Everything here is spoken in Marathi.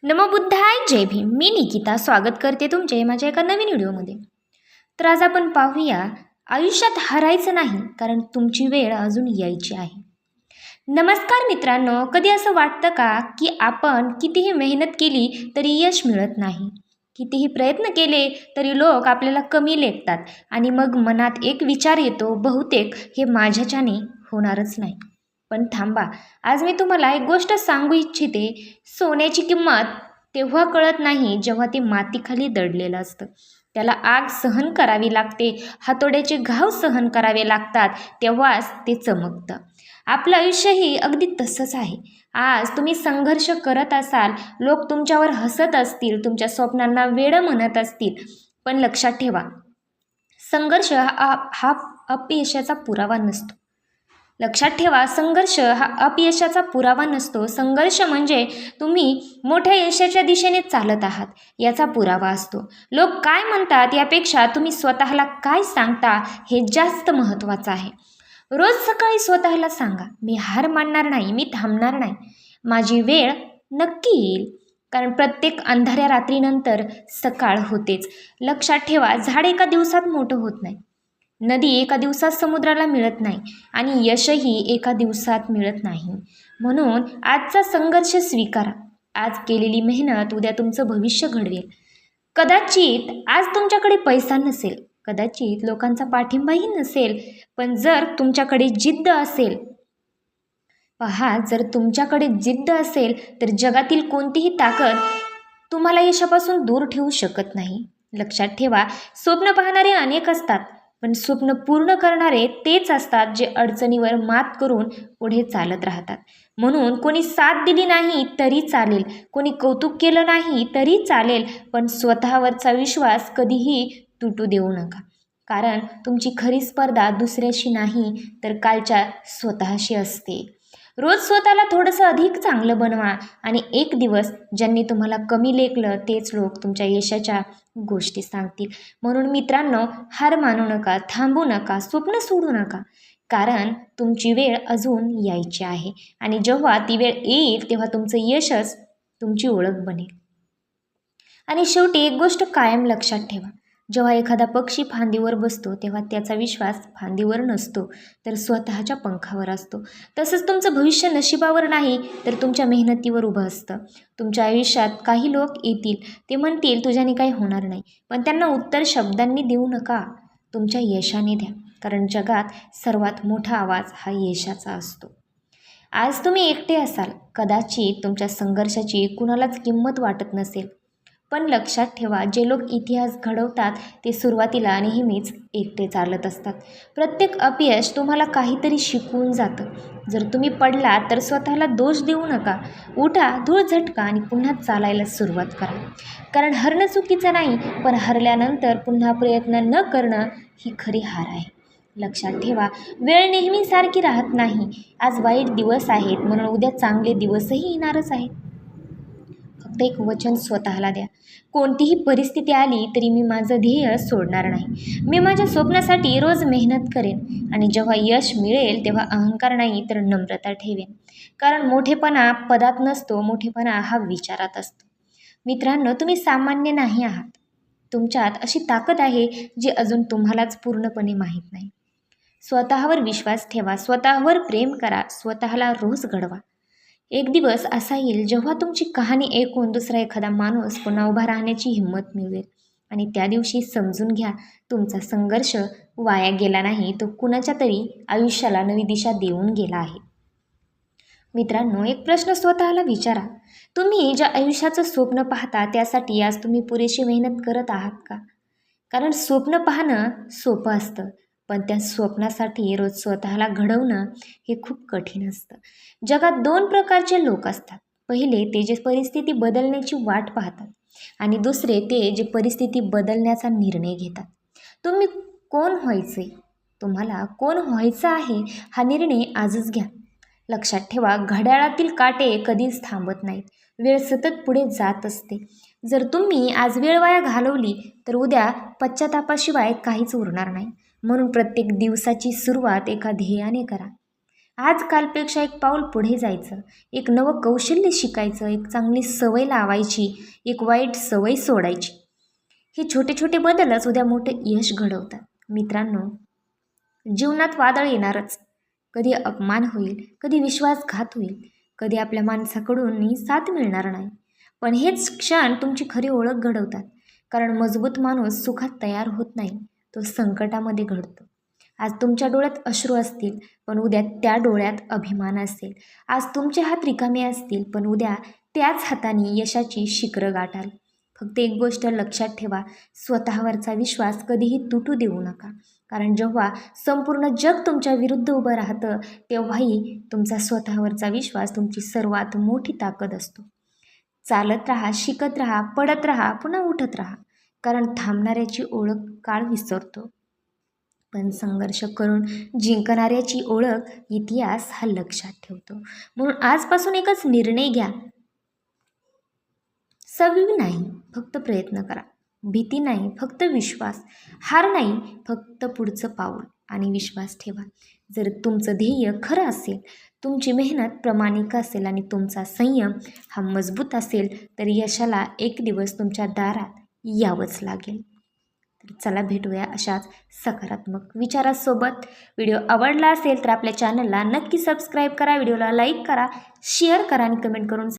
नमो बुद्धाय जय भीम. मी निकिता स्वागत करते तुमचे माझ्या एका नवीन व्हिडिओमध्ये. तर आज आपण पाहूया, आयुष्यात हरायचं नाही कारण तुमची वेळ अजून यायची आहे. नमस्कार मित्रांनो, कधी असं वाटतं का की आपण कितीही मेहनत केली तरी यश मिळत नाही, कितीही प्रयत्न केले तरी लोक आपल्याला कमी लेखतात आणि मग मनात एक विचार येतो, बहुतेक हे माझ्याच्याने होणारच नाही. पण थांबा, आज मी तुम्हाला एक गोष्ट सांगू इच्छिते. सोन्याची किंमत तेव्हा कळत नाही जेव्हा ते मातीखाली दडलेलं असतं. त्याला आग सहन करावी लागते, हातोड्याचे घाव सहन करावे लागतात, तेव्हाच ते चमकतं. आपलं आयुष्यही अगदी तसंच आहे. आज तुम्ही संघर्ष करत असाल, लोक तुमच्यावर हसत असतील, तुमच्या स्वप्नांना वेडं म्हणत असतील, पण लक्षात ठेवा, संघर्ष हा अपयशाचा पुरावा नसतो. लक्षात ठेवा, संघर्ष हा अपयशाचा पुरावा नसतो. संघर्ष म्हणजे तुम्ही मोठ्या यशाच्या दिशेने चालत आहात याचा पुरावा असतो. लोक काय म्हणतात यापेक्षा तुम्ही स्वतःला काय सांगता हे जास्त महत्त्वाचं आहे. रोज सकाळी स्वतःला सांगा, मी हार मानणार नाही, मी थांबणार नाही, माझी वेळ नक्की येईल. कारण प्रत्येक अंधाऱ्या रात्रीनंतर सकाळ होतेच. लक्षात ठेवा, झाड एका दिवसात मोठं होत नाही, नदी एका दिवसात समुद्राला मिळत नाही आणि यशही एका दिवसात मिळत नाही. म्हणून आजचा संघर्ष स्वीकारा. आज केलेली मेहनत उद्या तुमचं भविष्य घडवेल. कदाचित आज तुमच्याकडे पैसा नसेल, कदाचित लोकांचा पाठिंबाही नसेल, पण जर तुमच्याकडे जिद्द असेल, पहा, जर तुमच्याकडे जिद्द असेल तर जगातील कोणतीही ताकद तुम्हाला यशापासून दूर ठेवू शकत नाही. लक्षात ठेवा, स्वप्न पाहणारे अनेक असतात, पण स्वप्न पूर्ण करणारे तेच असतात जे अडचणीवर मात करून पुढे चालत राहतात. म्हणून कोणी साथ दिली नाही तरी चालेल, कोणी कौतुक केलं नाही तरी चालेल, पण स्वतःवरचा विश्वास कधीही तुटू देऊ नका. कारण तुमची खरी स्पर्धा दुसऱ्याशी नाही तर कालच्या स्वतःशी असते. रोज स्वतःला थोडंसं अधिक चांगलं बनवा आणि एक दिवस ज्यांनी तुम्हाला कमी लेखलं तेच लोक तुमच्या यशाच्या गोष्टी सांगतील. म्हणून मित्रांनो, हार मानू नका, थांबू नका, स्वप्न सोडू नका, कारण तुमची वेळ अजून यायची आहे आणि जेव्हा ती वेळ येईल तेव्हा तुमचं यशच तुमची ओळख बनेल. आणि शेवटी एक गोष्ट कायम लक्षात ठेवा, जेव्हा एखादा पक्षी फांदीवर बसतो तेव्हा त्याचा विश्वास फांदीवर नसतो तर स्वतःच्या पंखावर असतो. तसंच तुमचं भविष्य नशिबावर नाही तर तुमच्या मेहनतीवर उभं असतं. तुमच्या आयुष्यात काही लोक येतील, ते म्हणतील तुझ्याने काही होणार नाही, पण त्यांना उत्तर शब्दांनी देऊ नका, तुमच्या यशाने द्या. कारण जगात सर्वात मोठा आवाज हा यशाचा असतो. आज तुम्ही एकटे असाल, कदाचित तुमच्या संघर्षाची कुणालाच किंमत वाटत नसेल, पण लक्षात ठेवा, जे लोक इतिहास घडवतात ते सुरुवातीला नेहमीच एकटे चालत असतात. प्रत्येक अपयश तुम्हाला काहीतरी शिकवून जातं. जर तुम्ही पडला तर स्वतःला दोष देऊ नका, उठा, धूळ झटका आणि पुन्हा चालायला सुरुवात करा. कारण हरणं चुकीचं नाही, पण हरल्यानंतर पुन्हा प्रयत्न न करणं ही खरी हार आहे. लक्षात ठेवा, वेळ नेहमी सारखी राहत नाही. आज वाईट दिवस आहेत म्हणून उद्या चांगले दिवसही येणारच आहेत. फक्त एक वचन स्वतःला द्या, कोणतीही परिस्थिती आली तरी मी माझं ध्येय सोडणार नाही. मी माझ्या स्वप्नासाठी रोज मेहनत करेन आणि जेव्हा यश मिळेल तेव्हा अहंकार नाही तर नम्रता ठेवेन. कारण मोठेपणा पदात नसतो, मोठेपणा हा विचारात असतो. मित्रांनो, तुम्ही सामान्य नाही आहात. तुमच्यात अशी ताकद आहे जी अजून तुम्हालाच पूर्णपणे माहीत नाही. स्वतःवर विश्वास ठेवा, स्वतःवर प्रेम करा, स्वतःला रोज घडवा. एक दिवस असा येईल जेव्हा तुमची कहाणी ऐकून दुसरा एखादा माणूस पुन्हा उभा राहण्याची हिंमत मिळवेल आणि त्या दिवशी समजून घ्या, तुमचा संघर्ष वाया गेला नाही, तो कुणाच्या तरी आयुष्याला नवी दिशा देऊन गेला आहे. मित्रांनो, एक प्रश्न स्वतःला विचारा, तुम्ही ज्या आयुष्याचं स्वप्न पाहता त्यासाठी आज तुम्ही पुरेशी मेहनत करत आहात का? कारण स्वप्न पाहणं सोपं असतं, पण त्या स्वप्नासाठी रोज स्वतःला घडवणं हे खूप कठीण असतं. जगात दोन प्रकारचे लोक असतात. पहिले ते जे परिस्थिती बदलण्याची वाट पाहतात आणि दुसरे ते जे परिस्थिती बदलण्याचा निर्णय घेतात. तुम्ही कोण व्हायचे, तुम्हाला कोण व्हायचं आहे हा निर्णय आजच घ्या. लक्षात ठेवा, घड्याळातील काटे कधीच थांबत नाहीत, वेळ सतत पुढे जात असते. जर तुम्ही आज वेळ वाया घालवली तर उद्या पश्चातापाशिवाय काहीच उरणार नाही. म्हणून प्रत्येक दिवसाची सुरुवात एका ध्येयाने करा आज कालपेक्षा एक पाऊल पुढे जायचं, एक नवं कौशल्य शिकायचं, एक चांगली सवय लावायची, एक वाईट सवय सोडायची. हे छोटे छोटे बदलच उद्या मोठे यश घडवतात. मित्रांनो, जीवनात वादळ येणारच. कधी अपमान होईल, कधी विश्वासघात होईल, कधी आपल्या माणसाकडूनही साथ मिळणार नाही. पण हेच क्षण तुमची खरी ओळख घडवतात. कारण मजबूत माणूस सुखात तयार होत नाही, तो संकटामध्ये घडतो. आज तुमच्या डोळ्यात अश्रू असतील, पण उद्या त्या डोळ्यात अभिमान असेल. आज तुमचे हात रिकामे असतील, पण उद्या त्याच हाताने यशाची शिखरं गाठाल. फक्त एक गोष्ट लक्षात ठेवा, स्वतःवरचा विश्वास कधीही तुटू देऊ नका. कारण जेव्हा संपूर्ण जग तुमच्या विरुद्ध उभं राहतं, तेव्हाही तुमचा स्वतःवरचा विश्वास तुमची सर्वात मोठी ताकद असतो. चालत राहा, शिकत राहा, पडत राहा, पुन्हा उठत राहा. कारण थांबणाऱ्याची ओळख काळ विसरतो, पण संघर्ष करून जिंकणाऱ्याची ओळख इतिहास हा लक्षात ठेवतो. म्हणून आजपासून एकच निर्णय घ्या. सवयी नाही, फक्त प्रयत्न करा. भीती नाही, फक्त विश्वास. हार नाही, फक्त पुढचं पाऊल आणि विश्वास ठेवा. जर तुमचं ध्येय खरं असेल, तुमची मेहनत प्रामाणिक असेल आणि तुमचा संयम हा मजबूत असेल, तर यशाला एक दिवस तुमच्या दारात यावंच लागेल. तर चला भेटूया अशाच सकारात्मक विचारासोबत. व्हिडिओ आवडला असेल तर आपल्या चॅनलला नक्की सबस्क्राईब करा, व्हिडिओला लाईक करा, शेअर करा आणि कमेंट करून